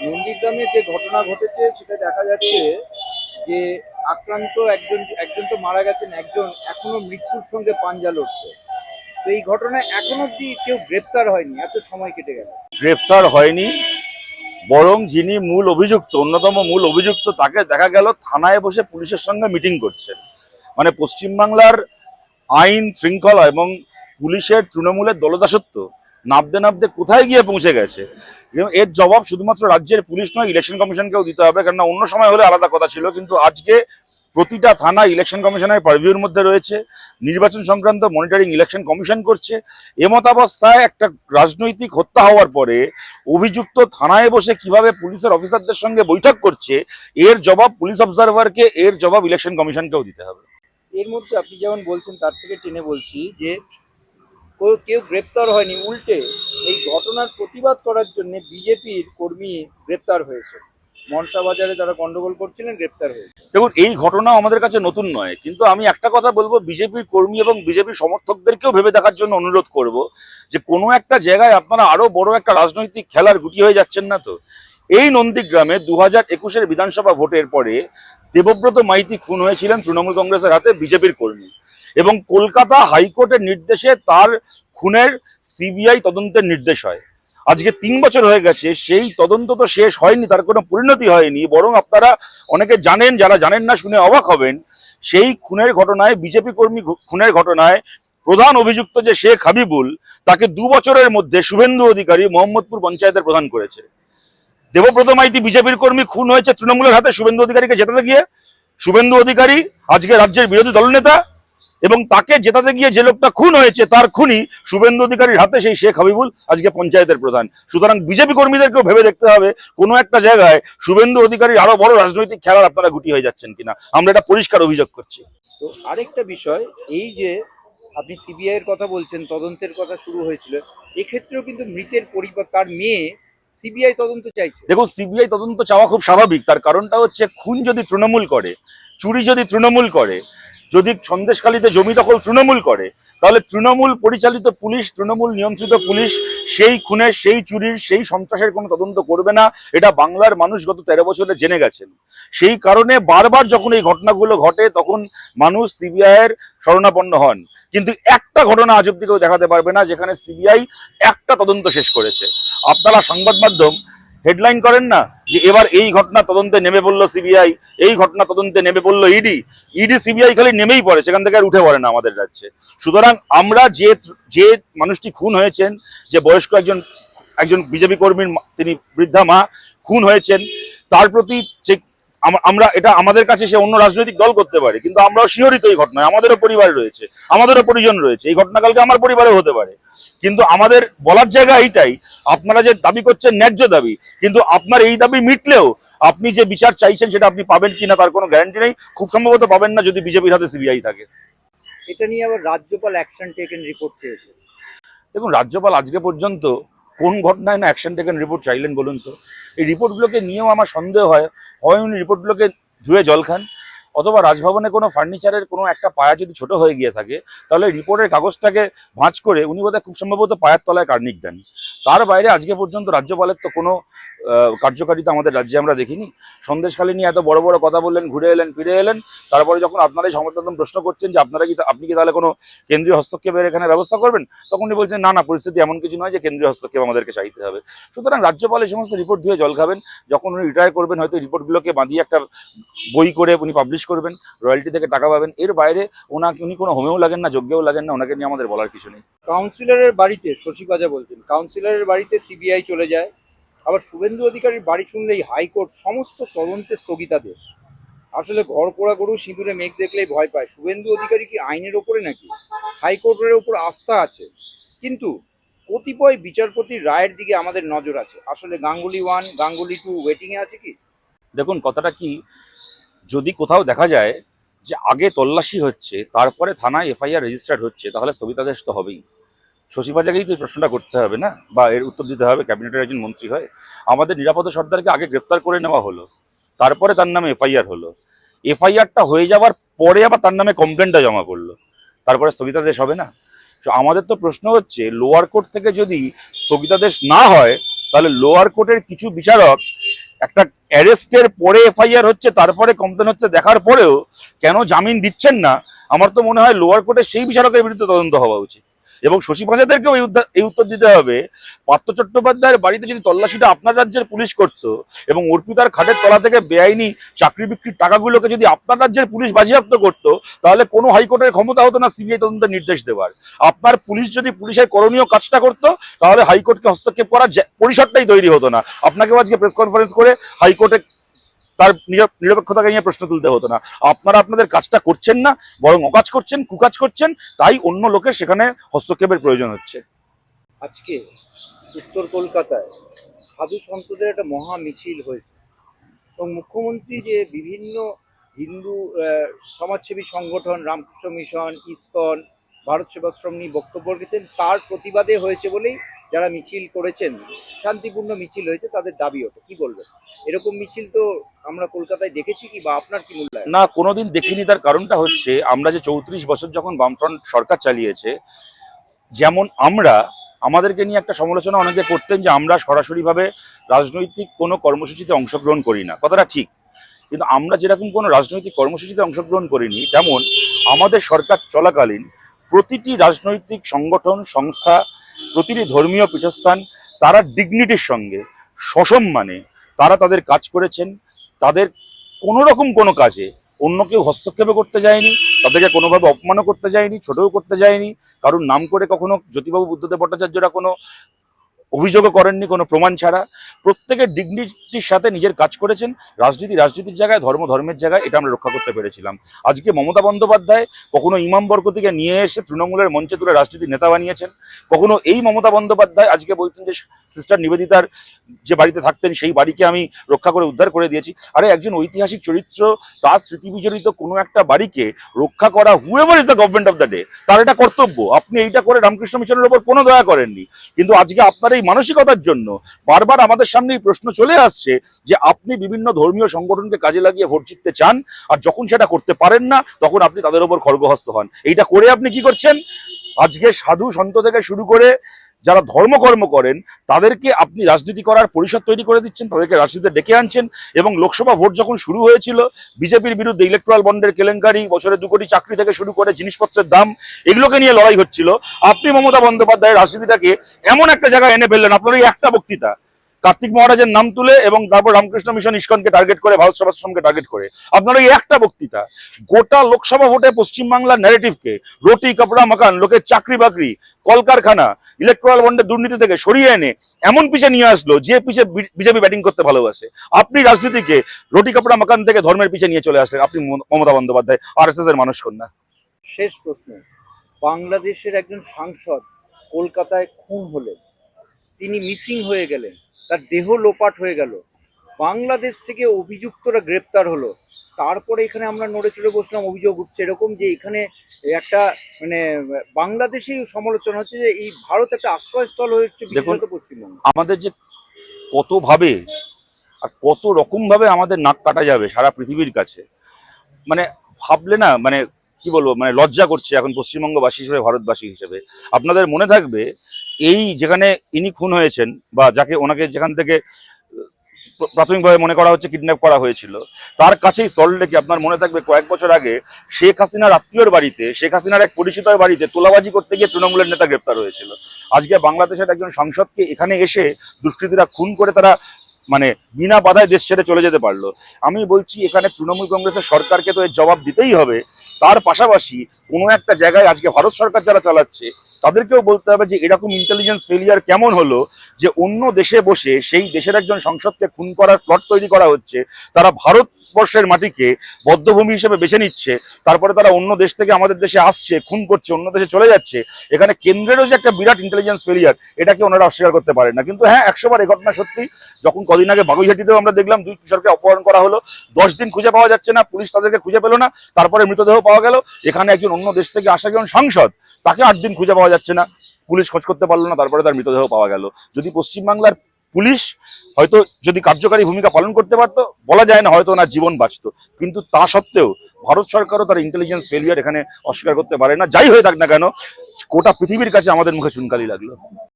নন্দীগ্রামে যে ঘটনা ঘটেছে সেটা দেখা যাচ্ছে যে আক্রান্ত একজন একজন তো মারা গেছেন, একজন এখনো মৃত্যুর সঙ্গে পাঞ্জা লড়ছে। তো এই ঘটনায় এখনো অব্দি কেউ গ্রেপ্তার হয়নি, এত সময় কেটে গেল। গ্রেফতার হয়নি, বরং যিনি মূল অভিযুক্ত, অন্যতম মূল অভিযুক্ত, তাকে দেখা গেল থানায় বসে পুলিশের সঙ্গে মিটিং করছেন। মানে পশ্চিমবাংলার আইন শৃঙ্খলা এবং পুলিশের তৃণমূলের দলদাসত্ব নাবতে নাবতে কোথায় গিয়ে পৌঁছে গেছে। এবং এর জবাব শুধুমাত্র রাজ্যের পুলিশ নয়, ইলেকশন কমিশনকেও দিতে হবে। কেননা অন্য সময় হলে আলাদা কথা ছিল, কিন্তু আজকে প্রতিটা থানা ইলেকশন কমিশনের পারভিউর মধ্যে রয়েছে। নির্বাচন সংক্রান্ত মনিটরিং ইলেকশন কমিশন করছে। এমতাবস্থায় একটা রাজনৈতিক হত্যা হওয়ার পরে অভিযুক্ত থানায় বসে কিভাবে পুলিশের অফিসারদের সঙ্গে বৈঠক করছে, এর জবাব পুলিশ অবজারভারকে, এর জবাব ইলেকশন কমিশনকেও দিতে হবে। এর মধ্যে আপনি যেমন বলছেন তার থেকে টেনে বলছি যে কেউ গ্রেপ্তার হয়নি, উল্টে এই ঘটনার প্রতিবাদ করার জন্য বিজেপির কর্মী গ্রেপ্তার হয়েছে। মনসা বাজারে তারা গন্ডগোল করছিলেন, গ্রেপ্তার হয়েছে। দেখুন, এই ঘটনা আমাদের কাছে নতুন নয়, কিন্তু আমি একটা কথা বলবো, বিজেপির কর্মী এবং বিজেপির সমর্থকদেরকেও ভেবে দেখার জন্য অনুরোধ করব যে কোনো একটা জায়গায় আপনারা আরো বড় একটা রাজনৈতিক খেলার গুটি হয়ে যাচ্ছেন না তো। এই নন্দীগ্রামে 2021-এর বিধানসভা ভোটের পরে দেবব্রত মাইতি খুন হয়েছিলেন তৃণমূল কংগ্রেসের হাতে, বিজেপির কর্মী, এবং কলকাতা হাইকোর্টের নির্দেশে তার খুনের সিবিআই তদন্তের নির্দেশ হয়। আজকে 3 বছর হয়ে গেছে, সেই তদন্ত তো শেষ হয়নি, তার কোনো পরিণতি হয়নি। বরং আপনারা অনেকে জানেন, যারা জানেন না শুনে অবাক হবেন, সেই খুনের ঘটনায়, বিজেপি কর্মী খুনের ঘটনায় প্রধান অভিযুক্ত যে শেখ হাবিবুল, তাকে 2 বছরের মধ্যে শুভেন্দু অধিকারী মোহাম্মদপুর পঞ্চায়েতের প্রধান করেছে। দেবব্রত মাইতি বিজেপির কর্মী খুন হয়েছে তৃণমূলের হাতে শুভেন্দু অধিকারীকে জেতাতে গিয়ে। শুভেন্দু অধিকারী আজকে রাজ্যের বিরোধী দলনেতা, এবং তাকে জেতাতে গিয়ে যে লোকটা খুন হয়েছে তার খুনি শুভেন্দু অধিকারীর হাতে সেই শেখ হাবিবুল আজকে পঞ্চায়েতের প্রধান। সুতরাং বিজেপি কর্মীদেরকেও ভেবে দেখতে হবে কোনো একটা জায়গায় শুভেন্দু অধিকারীর আরো বড় রাজনৈতিক খেলার আপনারা গুটি হয়ে যাচ্ছেন কিনা। আমরা এটা পরিষ্কার অভিযোগ করছি। তো আরেকটা বিষয়, এই যে আপনি সিবিআই এর কথা বলছেন, তদন্তের কথা শুরু হয়েছিল, এক্ষেত্রেও কিন্তু মৃতের পরিবার, তার মেয়ে সিবিআই তদন্ত চাইছে। দেখুন, সিবিআই তদন্ত চাওয়া খুব স্বাভাবিক। তার কারণটা হচ্ছে, খুন যদি তৃণমূল করে, চুরি যদি তৃণমূল করে, যদি সন্দেশখালীতে জমি দখল তৃণমূল করে, তাহলে তৃণমূল পরিচালিত পুলিশ, তৃণমূল নিয়ন্ত্রিত পুলিশ সেই খুনের, সেই চুরির, সেই সন্ত্রাসের কোনো তদন্ত করবে না। এটা বাংলার মানুষ গত 13 বছরে জেনে গেছেন। সেই কারণে বারবার যখন এই ঘটনাগুলো ঘটে, তখন মানুষ সিবিআই এর শরণাপন্ন হন। কিন্তু একটা ঘটনা আজ অব্দি কেউ দেখাতে পারবে না যেখানে সিবিআই একটা তদন্ত শেষ করেছে। আপনারা সংবাদ মাধ্যম হেডলাইন করেন না যে এবার এই ঘটনা তদন্তে নেমে পড়লো সিবিআই, এই ঘটনা তদন্তে নেমে পড়লো ইডি। ইডি সিবিআই খালি নেমেই পড়ে, সেখান থেকে আর উঠে পড়ে না আমাদের রাজ্যে। সুতরাং আমরা যে মানুষটি খুন হয়েছেন, যে বয়স্ক একজন বিজেপি কর্মীর তিনি বৃদ্ধা মা খুন হয়েছেন, তার প্রতি যে আমরা, এটা আমাদের কাছে সে অন্য রাজনৈতিক দল করতে পারে, কিন্তু আমরাও শিহরিত এই ঘটনায়। আমাদেরও পরিবার রয়েছে, আমাদেরও পরিজন রয়েছে। এই ঘটনা কালকে আমার পরিবারেও হতে পারে। কিন্তু আমাদের বলার জায়গা এইটাই, আপনারা যে দাবি করছেন ন্যায্য দাবি, কিন্তু আপনার এই দাবি মিটলেও আপনি যে বিচার চাইছেন সেটা আপনি পাবেন কিনা তার কোনো গ্যারান্টি নেই। খুব সম্ভবত পাবেন না যদি বিজেপির হাতে সিবিআই থাকে। এটা নিয়ে আবার রাজ্যপাল অ্যাকশন টেকেন রিপোর্ট চেয়েছে। দেখুন, রাজ্যপাল আজকে পর্যন্ত কোন ঘটনায় না অ্যাকশন টেকেন রিপোর্ট চাইলেন বলুন তো? এই রিপোর্টগুলোকে নিয়েও আমার সন্দেহ হয়, উনি রিপোর্টগুলোকে ধুয়ে জল খান, অথবা রাজভবনে কোনো ফার্নিচারের কোনো একটা পায়া যদি ছোট হয়ে গিয়ে থাকে, তাহলে রিপোর্টের কাগজটাকে ভাঁজ করে উনি বোধহয় খুব সম্ভবত পায়ের তলায় কার্নিক দেন। তার বাইরে আজকে পর্যন্ত রাজ্যপালের তো কোনো কার্যকারিতা আমাদের রাজ্যে আমরা দেখিনি। সন্দেশখালী নিয়ে এত বড় বড় কথা বললেন, ঘুরে এলেন ফিরে এলেন, তারপরে যখন আপনারাই সংবাদ মাধ্যম প্রশ্ন করছেন যে আপনি কি তাহলে কোনো কেন্দ্রীয় হস্তক্ষেপের এখানে ব্যবস্থা করবেন, তখন উনি বলছেন না না, পরিস্থিতি এমন কিছু নয় যে কেন্দ্রীয় হস্তক্ষেপ আমাদেরকে চাইতে হবে। সুতরাং রাজ্যপাল এই সমস্ত রিপোর্ট ধুয়ে জল খাবেন। যখন উনি রিটায়ার করবেন, হয়তো রিপোর্টগুলোকে বাঁধিয়ে একটা বই করে উনি পাবলিশ করবেন, রয়্যালটি থেকে টাকা পাবেন। এর বাইরে উনি কোনো হোমেও লাগেন না, যজ্ঞেও লাগেন না, ওনাকে নিয়ে আমাদের বলার কিছু নেই। কাউন্সিলরের বাড়িতে, শশী পাজা বলছেন, কাউন্সিলরের বাড়িতে সিবিআই চলে যায়। আবার শুভেন্দু অধিকারীর বাড়ি শুনলেই হাইকোর্ট সমস্ত তদন্তে স্থগিতাদেশ। আসলে ঘর পোড়া গরু সিঁদুরে মেঘ দেখলেই ভয় পায়। শুভেন্দু অধিকারী কি আইনের ওপরে নাকি হাইকোর্টের ওপর আস্থা আছে, কিন্তু কতিপয় বিচারপতির রায়ের দিকে আমাদের নজর আছে। আসলে গাঙ্গুলি 1, গাঙ্গুলি 2 ওয়েটিং এ আছে কি? দেখুন, কথাটা কি, যদি কোথাও দেখা যায় যে আগে তল্লাশি হচ্ছে, তারপরে থানায় এফআইআর রেজিস্টার্ড হচ্ছে, তাহলে স্থগিতাদেশ তো হবেই। শশী পাজাকেই তো এই প্রশ্নটা করতে হবে না, বা এর উত্তর দিতে হবে, ক্যাবিনেটের একজন মন্ত্রী হয়। আমাদের নিরাপদ সর্দারকে আগে গ্রেপ্তার করে নেওয়া হলো, তারপরে তার নামে এফআইআর হলো। এফআইআরটা হয়ে যাওয়ার পরে আবার তার নামে কমপ্লেনটা জমা করলো, তারপরে স্থগিতাদেশ হবে না? তো আমাদের তো প্রশ্ন হচ্ছে, লোয়ার কোর্ট থেকে যদি স্থগিতাদেশ না হয়, তাহলে লোয়ার কোর্টের কিছু বিচারক একটা অ্যারেস্টের পরে এফআইআর হচ্ছে, তারপরে কমপ্লেন হচ্ছে, দেখার পরেও কেন জামিন দিচ্ছেন না? আমার তো মনে হয় লোয়ার কোর্টে সেই বিচারকের বিরুদ্ধে তদন্ত হওয়া উচিত। এবং শশী পাঁচাদেরকেও এই উত্তর দিতে হবে, পার্থ চট্টোপাধ্যায়ের বাড়িতে যদি তল্লাশিটা আপনার রাজ্যের পুলিশ করতো এবং অর্পিতার খাটের তলা থেকে বেআইনি চাকরি বিক্রির টাকাগুলোকে যদি আপনার রাজ্যের পুলিশ বাজেয়াপ্ত করতো, তাহলে কোনো হাইকোর্টের ক্ষমতা হতো না সিবিআই তদন্তের নির্দেশ দেওয়ার। আপনার পুলিশ যদি পুলিশের করণীয় কাজটা করতো, তাহলে হাইকোর্টকে হস্তক্ষেপ করার পরিসরটাই তৈরি হতো না। আপনাকেও আজকে প্রেস কনফারেন্স করে হাইকোর্টে তার নিরপেক্ষতাকে নিয়ে প্রশ্ন তুলতে হতো না। আপনারা আপনাদের কাজটা করছেন না, বরং অকাজ করছেন, কুকাজ করছেন, তাই অন্য লোকের সেখানে হস্তক্ষেপের প্রয়োজন হচ্ছে। আজকে উত্তর কলকাতায় সাধু সন্তদের একটা মহা মিছিল হয়েছে এবং মুখ্যমন্ত্রী যে বিভিন্ন হিন্দু সমাজসেবী সংগঠন, রামকৃষ্ণ মিশন, ইসকন, ভারত সেবাশ্রম নিয়ে বক্তব্য রেখেছেন, তার প্রতিবাদে হয়েছে বলেই যারা মিছিল করেছেন, শান্তিপূর্ণ মিছিল হয়েছে, তাদের দাবি হতো। কি বলবেন? এরকম মিছিল তো আমরা কলকাতায় দেখেছি কি, বা আপনার কি মূল্যায়ন? না, কোনোদিন দেখিনি। তার কারণটা হচ্ছে, আমরা যে 34 বছর যখন বামফ্রন্ট সরকার চালিয়েছে, যেমন আমাদেরকে নিয়ে একটা সমালোচনা অনেকে করতেন যে আমরা সরাসরিভাবে রাজনৈতিক কোনো কর্মসূচিতে অংশগ্রহণ করি না। কথাটা ঠিক, কিন্তু আমরা যেরকম কোনো রাজনৈতিক কর্মসূচিতে অংশগ্রহণ করিনি, তেমন আমাদের সরকার চলাকালীন প্রতিটি রাজনৈতিক সংগঠন, সংস্থা, প্রতিটি ধর্মীয় পীঠস্থান, তারা ডিগনিটির সঙ্গে, সসম্মানে তারা তাদের কাজ করেছেন। তাদের কোনো রকম কোনো কাজে অন্য কেউ হস্তক্ষেপ করতে যায়নি, তাদেরকে কোনোভাবে অপমানও করতে যায়নি, ছোটও করতে যায়নি। কারণ নাম করে কখনো জ্যোতিবাবু বুদ্ধদেব ভট্টাচার্যরা কোনো অভিযোগও করেননি কোনো প্রমাণ ছাড়া। প্রত্যেকের ডিগনিটির সাথে নিজের কাজ করেছেন। রাজনীতির জায়গায়, ধর্মের জায়গায়, এটা আমরা রক্ষা করতে পেরেছিলাম। আজকে মমতা বন্দ্যোপাধ্যায় কখনো ইমাম বরকতিকে নিয়ে এসে তৃণমূলের মঞ্চে তুলে রাজনীতির নেতা বানিয়েছেন, কখনো এই মমতা বন্দ্যোপাধ্যায় আজকে বলছেন যে সিস্টার নিবেদিতার যে বাড়িতে থাকতেন সেই বাড়িকে আমি রক্ষা করে উদ্ধার করে দিয়েছি। আরে, একজন ঐতিহাসিক চরিত্র, তার স্মৃতি বিজড়িত কোনো একটা বাড়িকে রক্ষা করা, whoever is the government of the day, তার এটা কর্তব্য। আপনি এইটা করে রামকৃষ্ণ মিশনের ওপর কোনো দয়া করেননি। কিন্তু আজকে আপনার এই মানসিকতার জন্য বারবার আমাদের সামনে এই প্রশ্ন চলে আসছে যে আপনি বিভিন্ন ধর্মীয় সংগঠনকে কাজে লাগিয়ে ভোট জিততে চান, আর যখন সেটা করতে পারেন না, তখন আপনি তাদের ওপর খড়গহস্ত হন। এইটা করে আপনি কি করছেন? আজকে সাধু সন্ত থেকে শুরু করে যারা ধর্মকর্ম করেন, তাদেরকে আপনি রাজনীতি করার পরিষদ তৈরি করে দিচ্ছেন, তাদেরকে রাজনীতিতে ডেকে আনছেন। এবং লোকসভা ভোট যখন শুরু হয়েছিল, বিজেপির বিরুদ্ধে ইলেকট্রাল বন্ডের কেলেঙ্কারি, বছরে 2 কোটি চাকরি থেকে শুরু করে জিনিসপত্রের দাম, এগুলোকে নিয়ে লড়াই হচ্ছিল। আপনি মমতা বন্দ্যোপাধ্যায়ের রাজনীতিটাকে এমন একটা জায়গায় এনে ফেললেন, আপনার এই একটা বক্তৃতা কার্তিক মহারাজের নাম তুলে এবং তারপর রামকৃষ্ণ মিশন, ইসকনকে টার্গেট করে, ভারত সেবাশ্রমকে টার্গেট করে, আপনার এই একটা বক্তৃতা গোটা লোকসভা ভোটে পশ্চিমবাংলার ন্যারেটিভকে, রুটি কাপড়া মাকান, লোকের চাকরি বাকরি, কলকারখানা, ইলেকট্রাল বন্ডের দুর্নীতি থেকে সরিয়ে এনে এমন পিছে নিয়ে আসলো যে পিছে বিজেপি ব্যাটিং করতে ভালোবাসে। আপনি রাজনীতিকে রুটি কাপড়া মাকান থেকে ধর্মের পিছে নিয়ে চলে আসলেন। আপনি মমতা বন্দ্যোপাধ্যায় আরএসএস এর মানুষ কন্যা। শেষ প্রশ্ন, বাংলাদেশের একজন সাংসদ কলকাতায় খুন হলেন, তিনি মিসিং হয়ে গেলেন, তার দেহ লোপাট হয়ে গেল, বাংলাদেশ থেকে অভিযুক্তরা গ্রেপ্তার হলো, তারপরে এখানে আমরা নড়ে চড়ে বসলাম, অভিযোগ উঠছে এরকম যে এখানে একটা মানে বাংলাদেশেই সমালোচনা হচ্ছে যে এই ভারত একটা আশ্রয়স্থল হচ্ছে, বিশেষত পশ্চিমবঙ্গ। আমাদের যে কতভাবে আর কত রকম ভাবে আমাদের নাক কাটা যাবে সারা পৃথিবীর কাছে, মানে ভাবলে না, মানে কি বলবো, মানে লজ্জা করছে এখন পশ্চিমবঙ্গবাসী হিসেবে, ভারতবাসী হিসেবে। আপনাদের মনে থাকবে, এই যেখানে ইনি খুন হয়েছেন, বা ওনাকে যেখান থেকে প্রাথমিকভাবে মনে করা হচ্ছে কিডন্যাপ করা হয়েছিল, তার কাছেই সল্টলেকে, আপনার মনে থাকবে কয়েক বছর আগে শেখ হাসিনার আত্মীয়র বাড়িতে, শেখ হাসিনার এক পরিচিতর বাড়িতে তোলাবাজি করতে গিয়ে তৃণমূলের নেতা গ্রেপ্তার হয়েছিল। আজকে বাংলাদেশের একজন সাংসদকে এখানে এসে দুষ্কৃতীরা খুন করে তারা মানে বিনা বাধায় দেশ ছেড়ে চলে যেতে পারলো। আমি বলছি, এখানে তৃণমূল কংগ্রেসের সরকারকে তো এর জবাব দিতেই হবে। তার পাশাপাশি কোনো একটা জায়গায় আজকে ভারত সরকার যারা চালাচ্ছে, তাদেরকেও বলতে হবে যে এরকম ইন্টেলিজেন্স ফেলিয়ার কেমন হলো যে অন্য দেশে বসে সেই দেশের একজন সংসদকে খুন করার প্লট তৈরি করা হচ্ছে, তারা ভারতবর্ষের মাটিকে বদ্ধভূমি হিসেবে বেছে নিচ্ছে, তারপরে তারা অন্য দেশ থেকে আমাদের দেশে আসছে, খুন করছে, অন্য দেশে চলে যাচ্ছে। এখানে কেন্দ্রেরও যে একটা বিরাট ইন্টেলিজেন্স ফেলিয়ার, এটাকে ওনারা অস্বীকার করতে পারেন না। কিন্তু হ্যাঁ, 100 বার এই ঘটনা সত্যি। যখন কদিন আগে বাগুইহাটিতেও আমরা দেখলাম 2 কিশোরকে অপহরণ করা হলো, 10 দিন খুঁজে পাওয়া যাচ্ছে না, পুলিশ তাদেরকে খুঁজে পেল না, তারপরে মৃতদেহ পাওয়া গেল। এখানে একজন অন্য দেশ থেকে আসা একজন সাংসদ, তাকে 8 দিন খুঁজে পাওয়া যাচ্ছে না, পুলিশ খোঁজ করতে পারলো না, তারপরে তার মৃতদেহ পাওয়া গেল। যদি পশ্চিমবাংলার পুলিশ হয়তো যদি কার্যকারী ভূমিকা পালন করতে পারতো, বলা যায় না হয়তো ওনার জীবন বাঁচতো। কিন্তু তা সত্ত্বেও ভারত সরকারও তার ইন্টেলিজেন্স ফেলিয়ার এখানে অস্বীকার করতে পারে না। যাই হয়ে থাক না কেন, গোটা পৃথিবীর কাছে আমাদের মুখে চুনকালি লাগলো।